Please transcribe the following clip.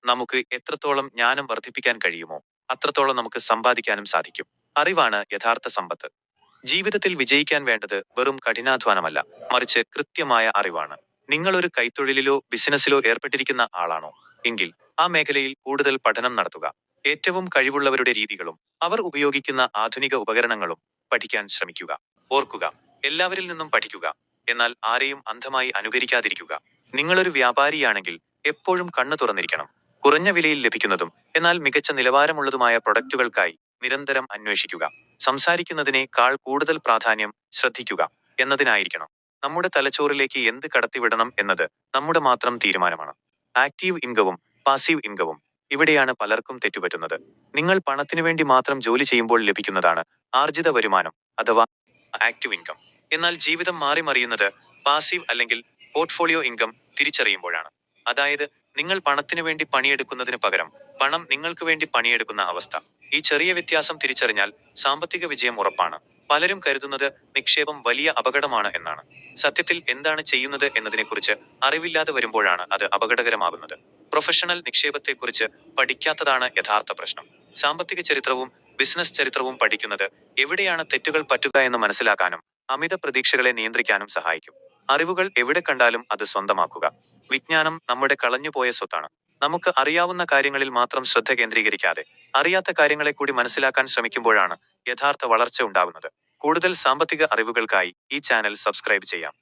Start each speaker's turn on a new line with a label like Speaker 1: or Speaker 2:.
Speaker 1: നമുക്ക് എത്രത്തോളം ജ്ഞാനം വർദ്ധിപ്പിക്കാൻ കഴിയുമോ അത്രത്തോളം നമുക്ക് സമ്പാദിക്കാനും സാധിക്കും. അറിവാണ് യഥാർത്ഥ സമ്പത്ത്. ജീവിതത്തിൽ വിജയിക്കാൻ വേണ്ടത് വെറും കഠിനാധ്വാനമല്ല, മറിച്ച് കൃത്യമായ അറിവാണ്. നിങ്ങൾ ഒരു കൈത്തൊഴിലിലോ ബിസിനസ്സിലോ ഏർപ്പെട്ടിരിക്കുന്ന ആളാണോ എങ്കിൽ ആ മേഖലയിൽ കൂടുതൽ പഠനം നടത്തുക. ഏറ്റവും കഴിവുള്ളവരുടെ രീതികളും അവർ ഉപയോഗിക്കുന്ന ആധുനിക ഉപകരണങ്ങളും പഠിക്കാൻ ശ്രമിക്കുക. ഓർക്കുക, എല്ലാവരിൽ നിന്നും പഠിക്കുക, എന്നാൽ ആരെയും അന്ധമായി അനുകരിക്കാതിരിക്കുക. നിങ്ങളൊരു വ്യാപാരിയാണെങ്കിൽ എപ്പോഴും കണ്ണു തുറന്നിരിക്കണം. കുറഞ്ഞ വിലയിൽ ലഭിക്കുന്നതും എന്നാൽ മികച്ച നിലവാരമുള്ളതുമായ പ്രൊഡക്റ്റുകൾക്കായി നിരന്തരം അന്വേഷിക്കുക. സംസാരിക്കുന്നതിനേക്കാൾ കൂടുതൽ പ്രാധാന്യം ശ്രദ്ധിക്കുക എന്നതിനായിരിക്കണം. നമ്മുടെ തലച്ചോറിലേക്ക് എന്ത് കടത്തിവിടണം എന്നത് നമ്മുടെ മാത്രം തീരുമാനമാണ്. ആക്റ്റീവ് ഇൻകവും പാസീവ് ഇൻകവും, ഇവിടെയാണ് പലർക്കും തെറ്റുപറ്റുന്നത്. നിങ്ങൾ പണത്തിനു വേണ്ടി മാത്രം ജോലി ചെയ്യുമ്പോൾ ലഭിക്കുന്നതാണ് ആർജിത വരുമാനം അഥവാ ആക്റ്റീവ് ഇൻകം. എന്നാൽ ജീവിതം മാറി മറിയുന്നത് പാസീവ് അല്ലെങ്കിൽ പോർട്ട്ഫോളിയോ ഇൻകം തിരിച്ചറിയുമ്പോഴാണ്. അതായത് നിങ്ങൾ പണത്തിനു വേണ്ടി പണിയെടുക്കുന്നതിന് പകരം പണം നിങ്ങൾക്ക് വേണ്ടി പണിയെടുക്കുന്ന അവസ്ഥ. ഈ ചെറിയ വ്യത്യാസം തിരിച്ചറിഞ്ഞാൽ സാമ്പത്തിക വിജയം ഉറപ്പാണ്. പലരും കരുതുന്നത് നിക്ഷേപം വലിയ അപകടമാണ് എന്നാണ്. സത്യത്തിൽ എന്താണ് ചെയ്യുന്നത് എന്നതിനെക്കുറിച്ച് അറിവില്ലാതെ വരുമ്പോഴാണ് അത് അപകടകരമാകുന്നത്. പ്രൊഫഷണൽ നിക്ഷേപത്തെക്കുറിച്ച് പഠിക്കാത്തതാണ് യഥാർത്ഥ പ്രശ്നം. സാമ്പത്തിക ചരിത്രവും ബിസിനസ് ചരിത്രവും പഠിക്കുന്നത് എവിടെയാണ് തെറ്റുകൾ പറ്റുക എന്ന് മനസ്സിലാക്കാനും അമിത പ്രതീക്ഷകളെ നിയന്ത്രിക്കാനും സഹായിക്കും. അറിവുകൾ എവിടെ കണ്ടാലും അത് സ്വന്തമാക്കുക. വിജ്ഞാനം നമ്മുടെ കളഞ്ഞുപോയ സ്വത്താണ്. നമുക്ക് അറിയാവുന്ന കാര്യങ്ങളിൽ മാത്രം ശ്രദ്ധ കേന്ദ്രീകരിക്കാതെ അറിയാത്ത കാര്യങ്ങളെ കൂടി മനസ്സിലാക്കാൻ ശ്രമിക്കുമ്പോഴാണ് യഥാർത്ഥ വളർച്ച ഉണ്ടാകുന്നത്. കൂടുതൽ സാമ്പത്തിക അറിവുകൾക്കായി ഈ ചാനൽ സബ്സ്ക്രൈബ് ചെയ്യാം.